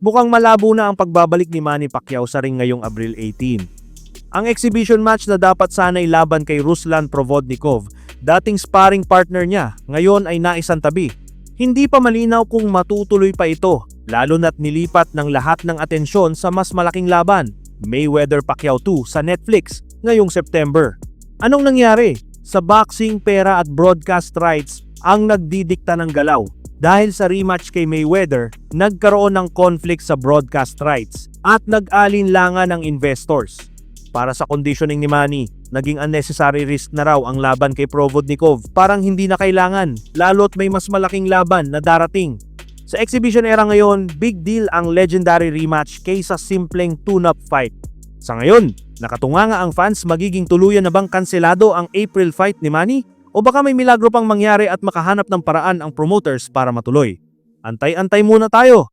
Mukhang malabo na ang pagbabalik ni Manny Pacquiao sa ring ngayong Abril 18. Ang exhibition match na dapat sana'y laban kay Ruslan Provodnikov, dating sparring partner niya, ngayon ay naisantabi. Hindi pa malinaw kung matutuloy pa ito, lalo na't nilipat ng lahat ng atensyon sa mas malaking laban, Mayweather-Pacquiao 2 sa Netflix ngayong September. Anong nangyari? Sa boxing, pera at broadcast rights ang nagdidikta ng galaw. Dahil sa rematch kay Mayweather, nagkaroon ng conflict sa broadcast rights at nag-alinlangan ng investors. Para sa conditioning ni Manny, naging unnecessary risk na raw ang laban kay Provodnikov, parang hindi na kailangan, lalo't may mas malaking laban na darating. Sa exhibition era ngayon, big deal ang legendary rematch kaysa simpleng tune-up fight. Sa ngayon, nakatunga nga ang fans, magiging tuluyan na bang kanselado ang April fight ni Manny? O baka may milagro pang mangyari at makahanap ng paraan ang promoters para matuloy? Antay-antay muna tayo!